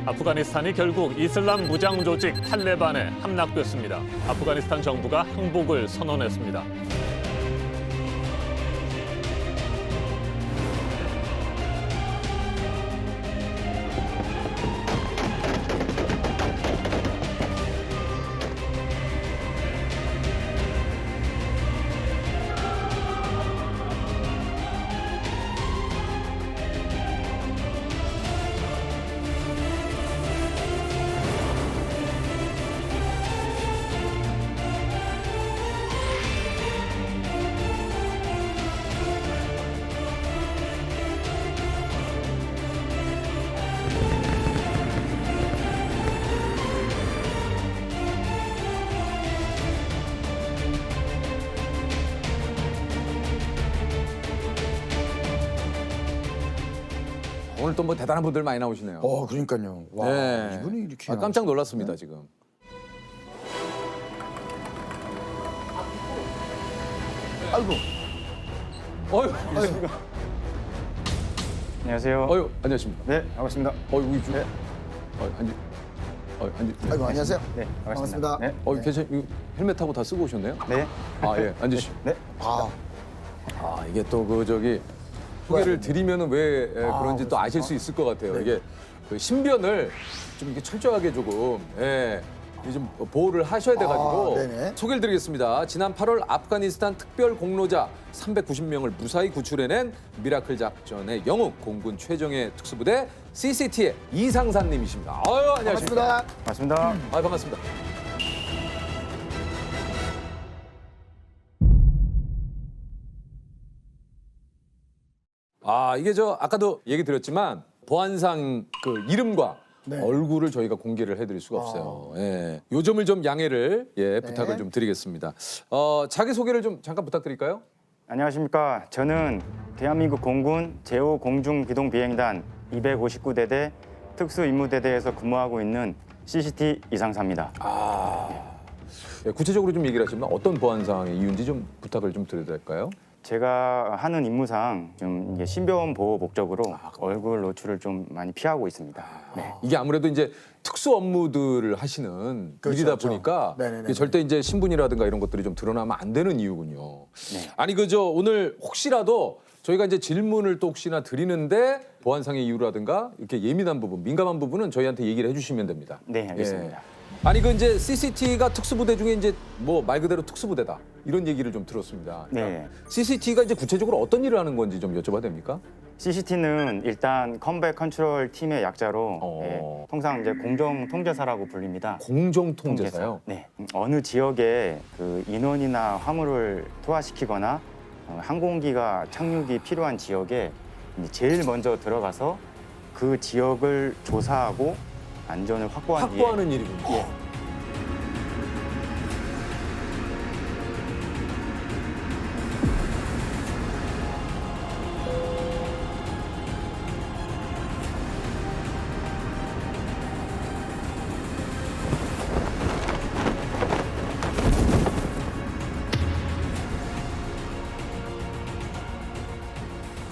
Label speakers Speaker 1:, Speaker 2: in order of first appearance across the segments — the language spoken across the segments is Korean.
Speaker 1: 아프가니스탄이 결국 이슬람 무장 조직 탈레반에 함락됐습니다. 아프가니스탄 정부가 항복을 선언했습니다.
Speaker 2: 오늘 또 뭐 대단한 분들 많이 나오시네요.
Speaker 3: 그러니까요. 와,
Speaker 2: 네.
Speaker 3: 이분이 이렇게
Speaker 2: 깜짝 놀랐습니다, 지금.
Speaker 3: 아이고.
Speaker 2: 어휴,
Speaker 4: 안녕하세요.
Speaker 2: 어휴, 안녕하십니까.
Speaker 4: 네, 반갑습니다.
Speaker 2: 어휴, 이쪽.
Speaker 3: 아이고, 안녕하세요.
Speaker 4: 네,
Speaker 3: 반갑습니다.
Speaker 4: 반갑습니다. 네,
Speaker 2: 괜찮, 이거 헬멧하고 다 쓰고 오셨네요?
Speaker 4: 네,
Speaker 2: 아, 예, 앉으시죠.
Speaker 4: 네.
Speaker 2: 이게 또 소개를 드리면 왜 그런지 또 아실 수 있을 것 같아요. 이게 그 신변을 좀 이렇게 철저하게 조금, 좀 보호를 하셔야 돼가지고
Speaker 3: 네네.
Speaker 2: 소개를 드리겠습니다. 지난 8월 아프가니스탄 특별 공로자 390명을 무사히 구출해낸 미라클 작전의 영웅 공군 최정예 특수부대 CCT의 이상산님이십니다. 아유, 안녕하십니까.
Speaker 3: 반갑습니다.
Speaker 4: 반갑습니다.
Speaker 2: 반갑습니다. 이게 아까도 얘기 드렸지만 보안상 그 이름과 얼굴을 저희가 공개를 해드릴 수가 없어요. 예. 요 점을 좀 양해를 부탁을 좀 드리겠습니다. 자기 소개를 좀 잠깐 부탁드릴까요?
Speaker 4: 안녕하십니까. 저는 대한민국 공군 제5공중기동비행단 259대대 특수임무대대에서 근무하고 있는 CCT 이상사입니다.
Speaker 2: 구체적으로 좀 얘기를 하시면 어떤 보안상의 이유인지 좀 부탁을 좀 드려도 될까요?
Speaker 4: 제가 하는 임무상 좀 이게 신변 보호 목적으로 얼굴 노출을 좀 많이 피하고 있습니다. 네.
Speaker 2: 이게 아무래도 이제 특수 업무들을 하시는 일이다
Speaker 3: 그렇죠.
Speaker 2: 보니까
Speaker 3: 네네네.
Speaker 2: 이게 절대 이제 신분이라든가 이런 것들이 좀 드러나면 안 되는 이유군요.
Speaker 4: 네.
Speaker 2: 아니 오늘 혹시라도 저희가 이제 질문을 또 혹시나 드리는데 보안상의 이유라든가 이렇게 예민한 부분, 민감한 부분은 저희한테 얘기를 해주시면 됩니다.
Speaker 4: 네, 알겠습니다.
Speaker 2: 아니 이제 CCT가 특수부대 중에 이제 뭐 말 그대로 특수부대다 이런 얘기를 좀 들었습니다.
Speaker 4: 네.
Speaker 2: CCT가 이제 구체적으로 어떤 일을 하는 건지 좀 여쭤봐도 됩니까?
Speaker 4: CCT는 일단 컴백 컨트롤 팀의 약자로 통상 이제 공정 통제사라고 불립니다.
Speaker 2: 공정 통제사요.
Speaker 4: 네. 어느 지역에 그 인원이나 화물을 투하시키거나 항공기가 착륙이 필요한 지역에 제일 먼저 들어가서 그 지역을 조사하고 안전을 확보한 뒤에
Speaker 2: 확보하는 일이군요.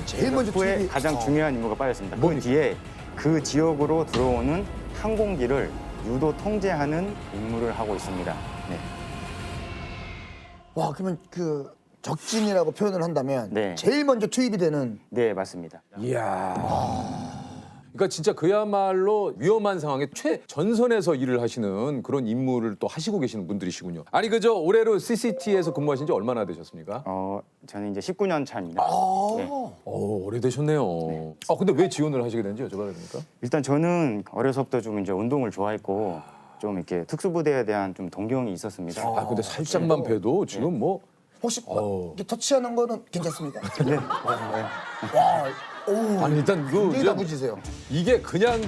Speaker 3: 제일 먼저
Speaker 4: 후에
Speaker 3: 투입이-
Speaker 4: 가장 중요한 임무가 빠졌습니다. 그
Speaker 2: 뭡니까?
Speaker 4: 뒤에 그 지역으로 들어오는 항공기를 유도 통제하는 임무를 하고 있습니다. 네.
Speaker 3: 와, 그러면 그 적진이라고 표현을 한다면
Speaker 4: 네.
Speaker 3: 제일 먼저 투입이 되는
Speaker 4: 네, 맞습니다.
Speaker 2: 이야. 그러니까 진짜 그야말로 위험한 상황에 최전선에서 일을 하시는 그런 임무를 또 하시고 계시는 분들이시군요. 아니 올해로 CCT에서 근무하신 지 얼마나 되셨습니까?
Speaker 4: 저는 이제 19년 차입니다. 네.
Speaker 2: 오래되셨네요. 근데 왜 지원을 하시게 되는지 여쭤봐도 됩니까?
Speaker 4: 일단 저는 어려서부터 좀 이제 운동을 좋아했고 좀 이렇게 특수부대에 대한 좀 동경이 있었습니다.
Speaker 2: 근데 살짝만 봬도 지금 뭐
Speaker 3: 혹시 이렇게 터치하는 거는 괜찮습니까?
Speaker 4: 네.
Speaker 3: 와, 오,
Speaker 2: 아니 일단
Speaker 3: 굉장히 다부지세요.
Speaker 2: 이게 그냥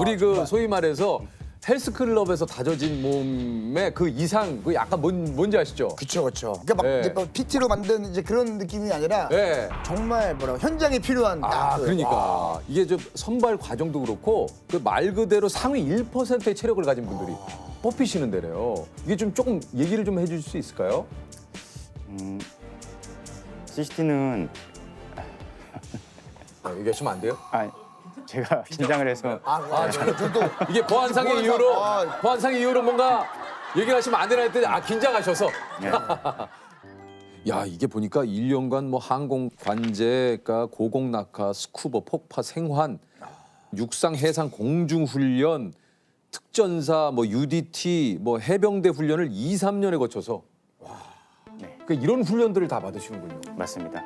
Speaker 2: 우리 소위 말해서 헬스클럽에서 다져진 몸의 그 이상 그 약간 뭔지 아시죠?
Speaker 3: 그렇죠, 그렇죠. 그러니까 막
Speaker 2: 네.
Speaker 3: 이제 막 PT로 만든 이제 그런 느낌이 아니라
Speaker 2: 네.
Speaker 3: 정말 현장에 필요한 그,
Speaker 2: 그러니까
Speaker 3: 와.
Speaker 2: 이게 선발 과정도 그렇고 그 말 그대로 상위 1%의 체력을 가진 분들이 뽑히시는 데래요. 이게 조금 얘기를 좀 해줄 수 있을까요?
Speaker 4: CCT는
Speaker 2: 얘기하시면 안 돼요?
Speaker 4: 제가 긴장을 해서
Speaker 3: 저도
Speaker 2: 이게 보안상의 이유로 뭔가 얘기를 하시면 안 되나 했더니 긴장하셔서.
Speaker 4: 네.
Speaker 2: 야, 이게 보니까 1년간 뭐 항공 관제, 그러니까 고공 낙하, 스쿠버, 폭파, 생환, 육상, 해상, 공중 훈련, 특전사, 뭐 UDT, 뭐 해병대 훈련을 2, 3년에 거쳐서
Speaker 4: 네.
Speaker 2: 그러니까 이런 훈련들을 다 받으시는군요.
Speaker 4: 맞습니다.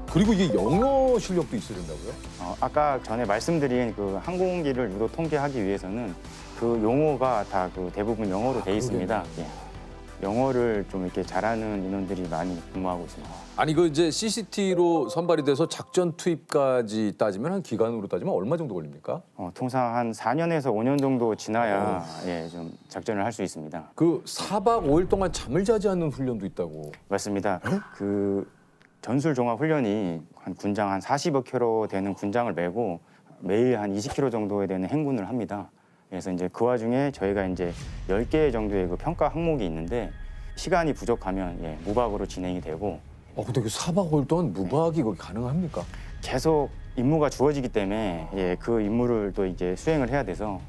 Speaker 2: 그리고 이게 영어 실력도 있어야 된다고요?
Speaker 4: 아까 전에 말씀드린 그 항공기를 유도 통제하기 위해서는 그 용어가 다 그 대부분 영어로 돼 있습니다. 예. 영어를 좀 이렇게 잘하는 인원들이 많이 근무하고 있습니다.
Speaker 2: 아니 그 이제 CCT로 선발이 돼서 작전 투입까지 따지면 한 기간으로 따지면 얼마 정도 걸립니까?
Speaker 4: 통상 한 4년에서 5년 정도 지나야 좀 작전을 할 수 있습니다.
Speaker 2: 그 4박 5일 동안 잠을 자지 않는 훈련도 있다고.
Speaker 4: 맞습니다. 그 전술 종합 훈련이 한 군장 한 40여 킬로 되는 군장을 메고 매일 한 20킬로 정도에 되는 행군을 합니다. 그래서 이제 그 와중에 저희가 이제 10개 정도의 그 평가 항목이 있는데 시간이 부족하면 무박으로 진행이 되고.
Speaker 2: 근데 그 4박 5일 동안 무박이 거기 가능합니까?
Speaker 4: 계속 임무가 주어지기 때문에 그 임무를 또 이제 수행을 해야 돼서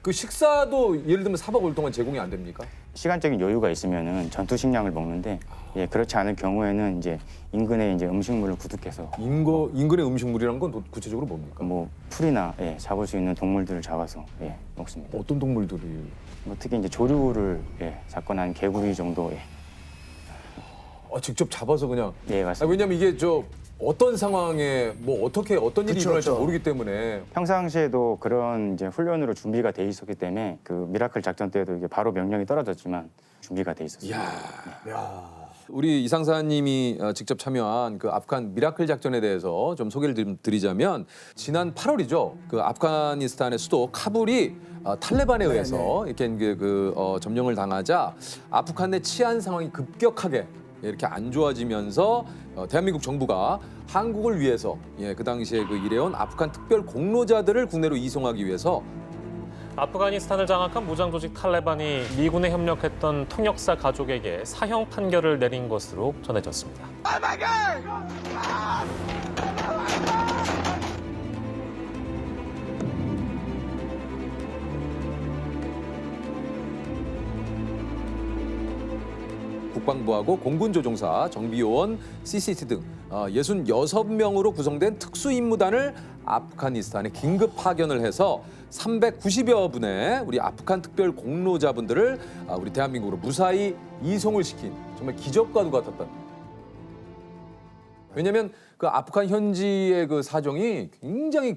Speaker 2: 그 식사도 예를 들면 4박 5일 동안 제공이 안 됩니까?
Speaker 4: 시간적인 여유가 있으면은 전투 식량을 먹는데 그렇지 않을 경우에는 이제 인근에 이제 음식물을 구독해서
Speaker 2: 인근의 음식물이란 건 구체적으로 뭡니까?
Speaker 4: 뭐 풀이나 잡을 수 있는 동물들을 잡아서 먹습니다.
Speaker 2: 어떤 동물들이?
Speaker 4: 뭐 특히 이제 조류를 잡거나 한 개구리 정도.
Speaker 2: 직접 잡아서 그냥.
Speaker 4: 예, 맞습니다.
Speaker 2: 왜냐면 이게 어떤 상황에 뭐 어떤 일이 일어날지
Speaker 3: 그렇죠.
Speaker 2: 모르기 때문에.
Speaker 4: 평상시에도 그런 이제 훈련으로 준비가 돼 있었기 때문에 그 미라클 작전 때도 이게 바로 명령이 떨어졌지만 준비가 돼 있었습니다.
Speaker 2: 우리 이상사님이 직접 참여한 그 아프간 미라클 작전에 대해서 좀 소개를 드리자면 지난 8월이죠. 그 아프가니스탄의 수도 카불이 탈레반에 의해서 이렇게 점령을 당하자 아프간 내 치안 상황이 급격하게 이렇게 안 좋아지면서 대한민국 정부가 한국을 위해서 그 당시에 그 일해온 아프간 특별 공로자들을 국내로 이송하기 위해서
Speaker 1: 아프가니스탄을 장악한 무장 조직 탈레반이 미군에 협력했던 통역사 가족에게 사형 판결을 내린 것으로 전해졌습니다.
Speaker 2: 국방부하고 공군조종사, 정비요원, CCT 등 66명으로 구성된 특수임무단을 아프가니스탄에 긴급 파견을 해서 390여 분의 우리 아프간 특별 공로자분들을 우리 대한민국으로 무사히 이송을 시킨 정말 기적과도 같았던. 왜냐하면 그 아프간 현지의 그 사정이 굉장히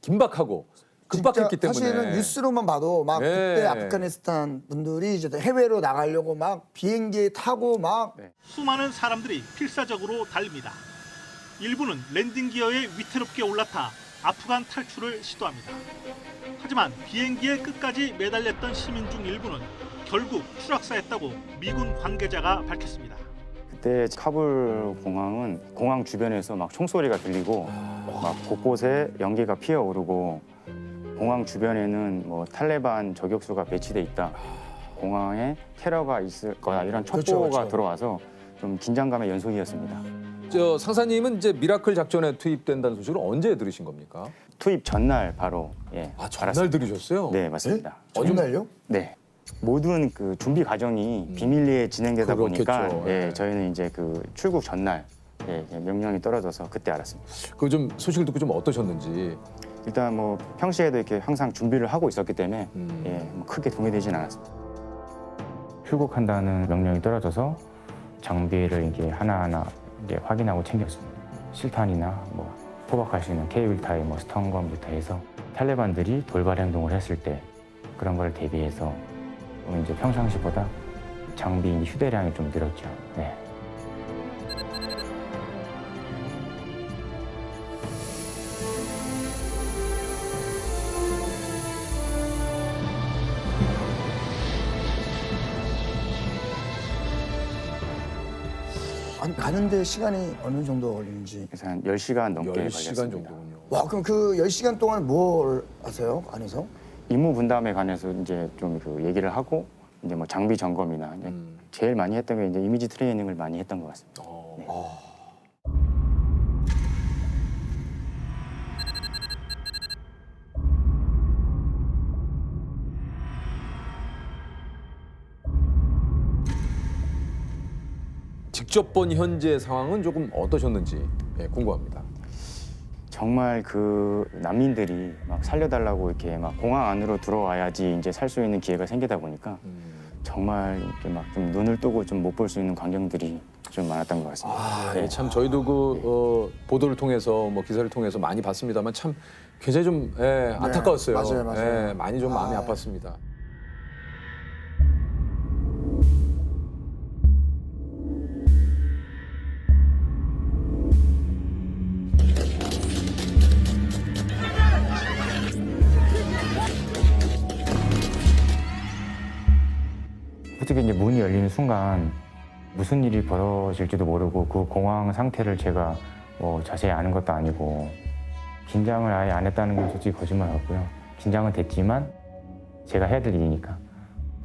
Speaker 2: 긴박하고 급박했기 때문에.
Speaker 3: 사실은 뉴스로만 봐도 막 그때 아프가니스탄 분들이 이제 해외로 나가려고 막 비행기에 타고 막
Speaker 5: 수많은 사람들이 필사적으로 달립니다. 일부는 랜딩 기어에 위태롭게 올라타 아프간 탈출을 시도합니다. 하지만 비행기에 끝까지 매달렸던 시민 중 일부는 결국 추락사했다고 미군 관계자가 밝혔습니다.
Speaker 4: 그때 카불 공항은 공항 주변에서 막 총소리가 들리고 막 곳곳에 연기가 피어오르고 공항 주변에는 뭐 탈레반 저격수가 배치돼 있다. 공항에 테러가 있을 거다 이런 첩보가 들어와서 좀 긴장감의 연속이었습니다.
Speaker 2: 상사님은 이제 미라클 작전에 투입된다는 소식을 언제 들으신 겁니까?
Speaker 4: 투입 전날 바로
Speaker 2: 전날
Speaker 4: 알았습니다.
Speaker 2: 들으셨어요?
Speaker 4: 네, 맞습니다.
Speaker 3: 전날요?
Speaker 4: 네. 모든 그 준비 과정이 비밀리에 진행되다 보니까
Speaker 2: 그렇겠죠.
Speaker 4: 저희는 이제 그 출국 전날 명령이 떨어져서 그때 알았습니다.
Speaker 2: 그 좀 소식을 듣고 좀 어떠셨는지.
Speaker 4: 일단 뭐 평시에도 이렇게 항상 준비를 하고 있었기 때문에 뭐 크게 동요되지는 않았습니다. 출국한다는 명령이 떨어져서 장비를 이게 하나하나 이제 확인하고 챙겼습니다. 실탄이나 뭐 포박할 수 있는 케이블타이, 뭐 스턴건부터 해서 탈레반들이 돌발 행동을 했을 때 그런 걸 대비해서 이제 평상시보다 장비 휴대량이 좀 늘었죠. 네.
Speaker 3: 가는데 시간이 어느 정도 걸리는지.
Speaker 4: 그래서 한 10시간 넘게
Speaker 2: 10시간
Speaker 4: 걸렸습니다.
Speaker 2: 정도군요.
Speaker 3: 와, 그럼 그 10시간 동안 뭘 하세요? 안에서?
Speaker 4: 임무 분담에 관해서 이제 좀 그 얘기를 하고 이제 뭐 장비 점검이나 이제 제일 많이 했던 게 이제 이미지 트레이닝을 많이 했던 것 같습니다.
Speaker 2: 직접 본 현재 상황은 조금 어떠셨는지 예, 궁금합니다.
Speaker 4: 정말 그 난민들이 막 살려달라고 이렇게 막 공항 안으로 들어와야지 이제 살 수 있는 기회가 생기다 보니까 정말 이렇게 막 좀 눈을 뜨고 좀 못 볼 수 있는 광경들이 좀 많았던 것 같습니다.
Speaker 2: 아,
Speaker 4: 네.
Speaker 2: 예, 참 저희도 그 보도를 통해서 뭐 기사를 통해서 많이 봤습니다만 참 굉장히 좀 예, 안타까웠어요.
Speaker 3: 맞아요.
Speaker 2: 예, 많이 좀 마음이 아팠습니다.
Speaker 4: 솔직히 이제 문이 열리는 순간 무슨 일이 벌어질지도 모르고 그 공황 상태를 제가 자세히 아는 것도 아니고 긴장을 아예 안 했다는 건 솔직히 거짓말 같고요. 긴장은 됐지만 제가 해야 될 일이니까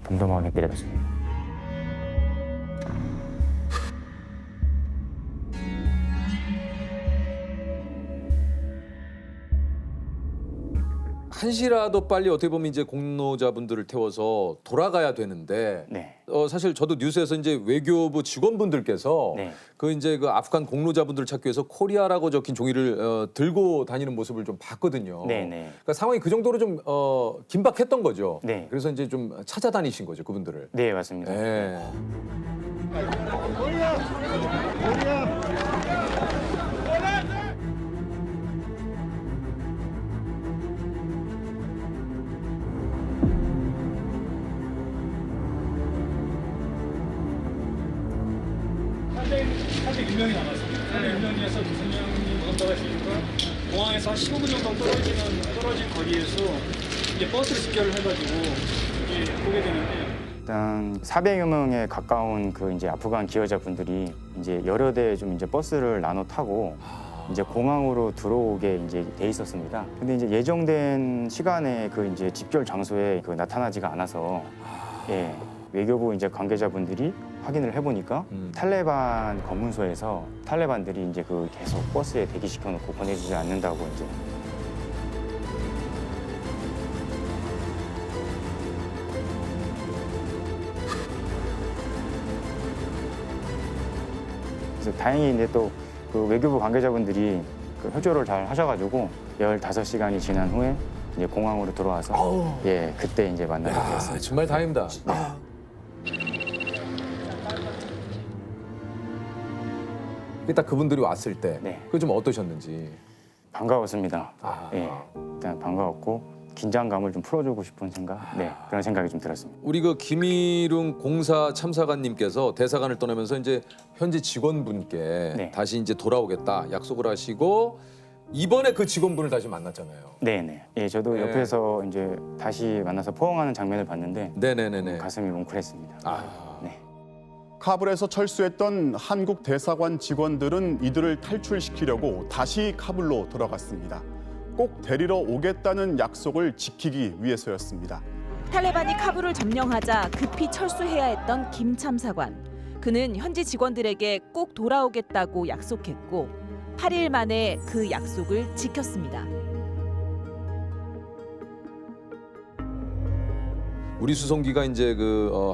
Speaker 4: 덤덤하게 내려갔습니다.
Speaker 2: 한시라도 빨리 어떻게 보면 이제 공로자분들을 태워서 돌아가야 되는데
Speaker 4: 네.
Speaker 2: 사실 저도 뉴스에서 이제 외교부 직원분들께서
Speaker 4: 네.
Speaker 2: 그 이제 그 아프간 공로자분들을 찾기 위해서 코리아라고 적힌 종이를 들고 다니는 모습을 좀 봤거든요.
Speaker 4: 네네.
Speaker 2: 그러니까 상황이 그 정도로 좀 긴박했던 거죠.
Speaker 4: 네.
Speaker 2: 그래서 이제 좀 찾아다니신 거죠, 그분들을.
Speaker 4: 네, 맞습니다.
Speaker 2: 예.
Speaker 6: 사실 1명이 남았습니다. 1명에서 2명이 건너가시니까 공항에서 한 15분 정도 떨어진 거리에서 이제 버스를 직결을 해가지고 이제 보게 되는데
Speaker 4: 일단 400여 명에 가까운 그 이제 아프간 기여자분들이 이제 여러 대 좀 이제 버스를 나눠 타고 이제 공항으로 들어오게 이제 돼 있었습니다. 근데 이제 예정된 시간에 그 이제 집결 장소에 그 나타나지가 않아서 예. 외교부 이제 관계자분들이 확인을 해보니까 탈레반 검문소에서 탈레반들이 이제 그 계속 버스에 대기시켜 놓고 보내주지 않는다고 이제 그래서 다행히 이제 또 그 외교부 관계자분들이 그 협조를 잘 하셔가지고 15시간이 지난 후에 이제 공항으로 들어와서 예 그때 이제 만나게 되었습니다.
Speaker 2: 정말 다행입니다. 딱 그분들이 왔을 때,
Speaker 4: 네.
Speaker 2: 그 좀 어떠셨는지.
Speaker 4: 반가웠습니다.
Speaker 2: 아.
Speaker 4: 예, 일단 반가웠고 긴장감을 좀 풀어주고 싶은 생각, 네 그런 생각이 좀 들었습니다.
Speaker 2: 우리 그 김일웅 공사 참사관님께서 대사관을 떠나면서 이제 현지 직원분께
Speaker 4: 네.
Speaker 2: 다시 이제 돌아오겠다 약속을 하시고 이번에 그 직원분을 다시 만났잖아요.
Speaker 4: 네네. 예, 저도
Speaker 2: 네.
Speaker 4: 옆에서 이제 다시 만나서 포옹하는 장면을 봤는데
Speaker 2: 네네네네.
Speaker 4: 가슴이 뭉클했습니다.
Speaker 2: 아.
Speaker 4: 네.
Speaker 7: 카불에서 철수했던 한국 대사관 직원들은 이들을 탈출시키려고 다시 카불로 돌아갔습니다. 꼭 데리러 오겠다는 약속을 지키기 위해서였습니다.
Speaker 8: 탈레반이 카불을 점령하자 급히 철수해야 했던 김 참사관. 그는 현지 직원들에게 꼭 돌아오겠다고 약속했고 8일 만에 그 약속을 지켰습니다.
Speaker 2: 우리 수송기가 이제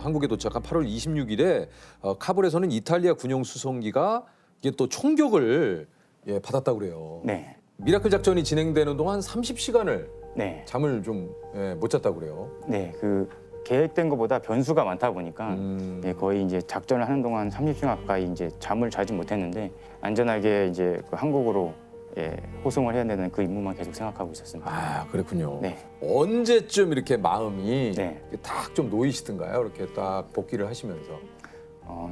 Speaker 2: 한국에 도착한 8월 26일에 카불에서는 이탈리아 군용 수송기가 이게 또 총격을 받았다고 그래요.
Speaker 4: 네.
Speaker 2: 미라클 작전이 진행되는 동안 30시간을
Speaker 4: 네.
Speaker 2: 잠을 좀 못 잤다고 그래요.
Speaker 4: 네. 그 계획된 것보다 변수가 많다 보니까 예, 거의 이제 작전을 하는 동안 30시간 가까이 이제 잠을 자지 못했는데 안전하게 이제 그 한국으로 예, 호송을 해야 되는 그 임무만 계속 생각하고 있었습니다.
Speaker 2: 아, 그렇군요.
Speaker 4: 네.
Speaker 2: 언제쯤 이렇게 마음이
Speaker 4: 네.
Speaker 2: 딱 좀 놓이시던가요? 이렇게 딱 복귀를 하시면서.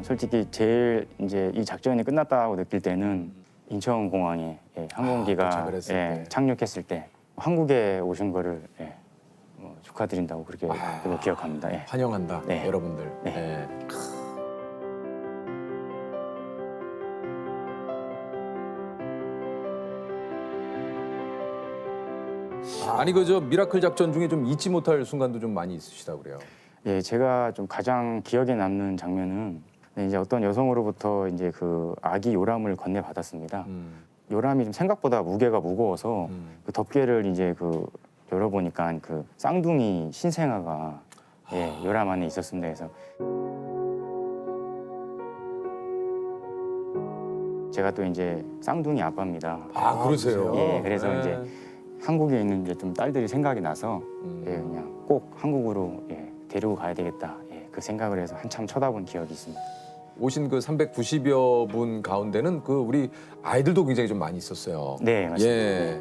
Speaker 4: 솔직히 제일 이제 이 작전이 끝났다고 느낄 때는 인천공항에 항공기가
Speaker 2: 도착을 했을 때.
Speaker 4: 착륙했을 때 한국에 오신 거를 축하드린다고 그렇게 그거 기억합니다. 예.
Speaker 2: 환영한다,
Speaker 4: 네.
Speaker 2: 여러분들.
Speaker 4: 네.
Speaker 2: 아니 그저 미라클 작전 중에 좀 잊지 못할 순간도 좀 많이 있으시다고 그래요.
Speaker 4: 예, 제가 좀 가장 기억에 남는 장면은 이제 어떤 여성으로부터 이제 그 아기 요람을 건네받았습니다. 요람이 좀 생각보다 무게가 무거워서 그 덮개를 이제 그 열어보니까 그 쌍둥이 신생아가 예, 요람 안에 있었습니다. 그래서 제가 또 이제 쌍둥이 아빠입니다.
Speaker 2: 아 그러세요?
Speaker 4: 예, 그래서
Speaker 2: 네.
Speaker 4: 이제 한국에 있는 이제 좀 딸들이 생각이 나서 예, 그냥 꼭 한국으로 예, 데리고 가야 되겠다. 예, 그 생각을 해서 한참 쳐다본 기억이 있습니다.
Speaker 2: 오신 그 390여 분 가운데는 그 우리 아이들도 굉장히 좀 많이 있었어요.
Speaker 4: 네, 맞습니다.
Speaker 2: 예.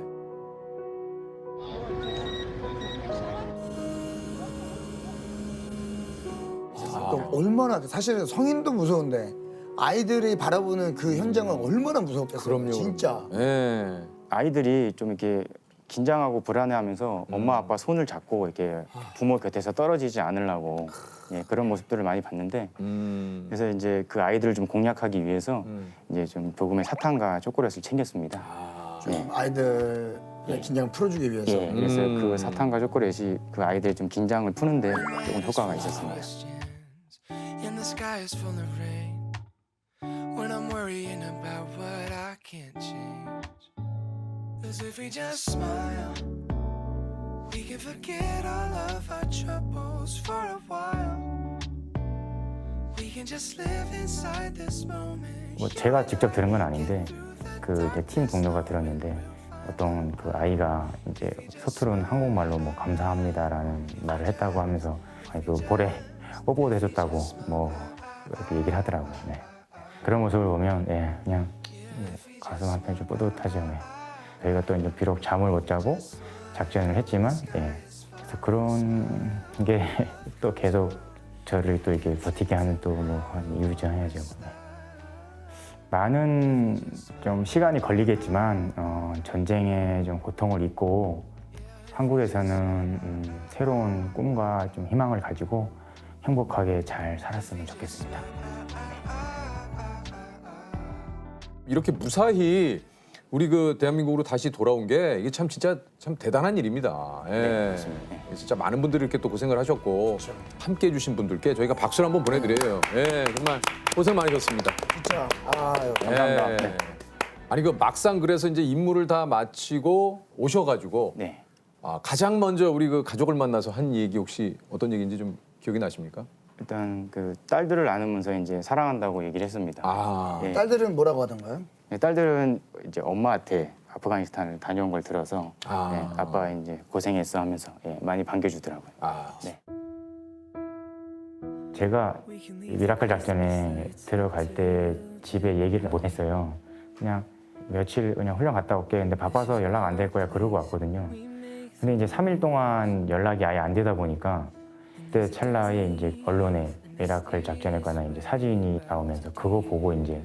Speaker 3: 또 얼마나 사실은 성인도 무서운데 아이들이 바라보는 그 현장은 얼마나 무섭겠어요.
Speaker 2: 그럼요.
Speaker 3: 진짜.
Speaker 2: 예.
Speaker 4: 아이들이 좀 이렇게 긴장하고 불안해하면서 엄마 아빠 손을 잡고 이렇게 부모 곁에서 떨어지지 않으려고 예, 그런 모습들을 많이 봤는데 그래서 이제 그 아이들을 좀 공략하기 위해서 이제 좀 조금의 사탕과 초콜릿을 챙겼습니다.
Speaker 3: 좀 아이들의 긴장을 풀어주기 위해서.
Speaker 4: 예, 그래서 그 사탕과 초콜릿이 그 아이들의 좀 긴장을 푸는데 조금 효과가 있었습니다.
Speaker 9: And the sky is full of rain when I'm worrying about what I can't change. 'Cause if we just smile, we can forget all of our troubles for a while. We can just live inside this moment.
Speaker 4: 뭐 제가 직접 들은 건 아닌데 그 이제 팀 동료가 들었는데 어떤 그 아이가 이제 서투른 한국말로 뭐 감사합니다라는 말을 했다고 하면서 아니 그 볼에 뽀뽀도 해줬다고 뭐 이렇게 얘기를 하더라고요. 네. 그런 모습을 보면 예, 그냥 가슴 한편 좀 뿌듯하죠. 네. 저희가 또 이제 비록 잠을 못 자고 작전을 했지만 예, 그래서 그런 게 또 계속 저를 또 이렇게 버티게 하는 또 뭐 이유죠 해야죠. 네. 많은 좀 시간이 걸리겠지만 전쟁의 좀 고통을 잊고 한국에서는 새로운 꿈과 좀 희망을 가지고 행복하게 잘 살았으면 좋겠습니다.
Speaker 2: 이렇게 무사히 우리 그 대한민국으로 다시 돌아온 게 이게 참 진짜 참 대단한 일입니다. 예.
Speaker 4: 네, 맞습니다.
Speaker 2: 진짜 많은 분들이 이렇게 또 고생을 하셨고 함께 해주신 분들께 저희가 박수를 한번 보내드려요. 예, 정말 고생 많으셨습니다.
Speaker 3: 진짜. 아유.
Speaker 4: 감사합니다.
Speaker 2: 예.
Speaker 4: 네.
Speaker 2: 아니 그 막상 그래서 이제 임무를 다 마치고 오셔가지고
Speaker 4: 네.
Speaker 2: 가장 먼저 우리 그 가족을 만나서 한 얘기 혹시 어떤 얘기인지 좀 기억이 나십니까?
Speaker 4: 일단 그 딸들을 안으면서 이제 사랑한다고 얘기를 했습니다.
Speaker 2: 아,
Speaker 4: 예.
Speaker 3: 딸들은 뭐라고 하던가요?
Speaker 4: 네, 딸들은 이제 엄마한테 아프가니스탄을 다녀온 걸 들어서 아빠 이제 고생했어 하면서 예, 많이 반겨주더라고요. 네. 제가 이 미라클 작전에 들어갈 때 집에 얘기를 못 했어요. 그냥 며칠 그냥 훈련 갔다 올게. 근데 바빠서 연락 안 될 거야 그러고 왔거든요. 근데 이제 3일 동안 연락이 아예 안 되다 보니까 그때 찰나에 이제 언론에 미라클 작전에 관한 이제 사진이 나오면서 그거 보고 이제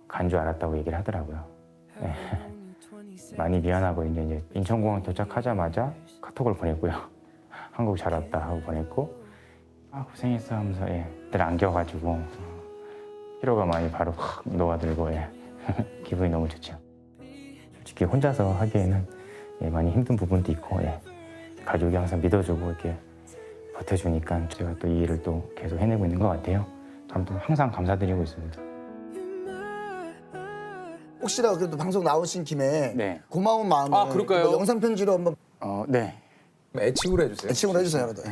Speaker 4: 간 줄 알았다고 얘기를 하더라고요. 네. 많이 미안하고 이제 인천공항 도착하자마자 카톡을 보냈고요. 한국 잘 왔다 하고 보냈고 고생했어 하면서 예, 늘 안겨가지고 피로가 많이 바로 확 녹아들고 예. 기분이 너무 좋죠. 솔직히 혼자서 하기에는 예, 많이 힘든 부분도 있고 예. 가족이 항상 믿어주고 이렇게 버텨주니까 제가 또 이 일을 또 계속 해내고 있는 것 같아요. 아무튼 항상 감사드리고 있습니다.
Speaker 3: 혹시라도 그래도 방송 나오신 김에
Speaker 4: 네.
Speaker 3: 고마운 마음을
Speaker 2: 그럴까요?
Speaker 3: 뭐 영상 편지로 한번
Speaker 4: 네.
Speaker 2: 애칭으로 해주세요.
Speaker 3: 애칭으로 해주세요. 그래도.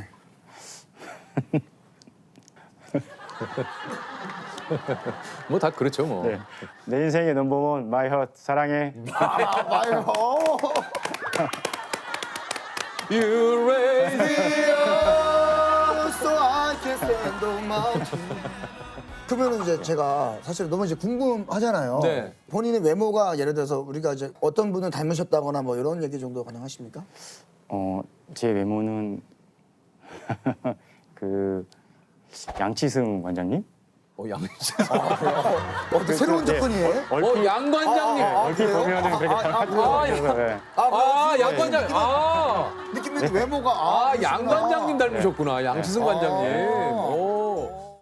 Speaker 2: 뭐 다 그렇죠 뭐.
Speaker 4: 네. 내 인생의 넘버원 마이 헛 사랑해.
Speaker 3: 아유.
Speaker 2: You raise the
Speaker 3: So I can stand on mountain. 그러면 이제 제가 사실 너무 이제 궁금하잖아요.
Speaker 2: 네.
Speaker 3: 본인의 외모가 예를 들어서 우리가 이제 어떤 분을 닮으셨다거나 뭐 이런 얘기 정도 가능하십니까?
Speaker 4: 제 외모는 그 양치승 관장님?
Speaker 2: 양치.
Speaker 3: 어떻게 새로운 접근이에요?
Speaker 2: 양 관장님.
Speaker 4: 얼핏 보면은 그렇게 닮았더라고요.
Speaker 2: 양 관장님.
Speaker 3: 느낌이 외모가
Speaker 2: 양 관장님 닮으셨구나. 양치승 관장님.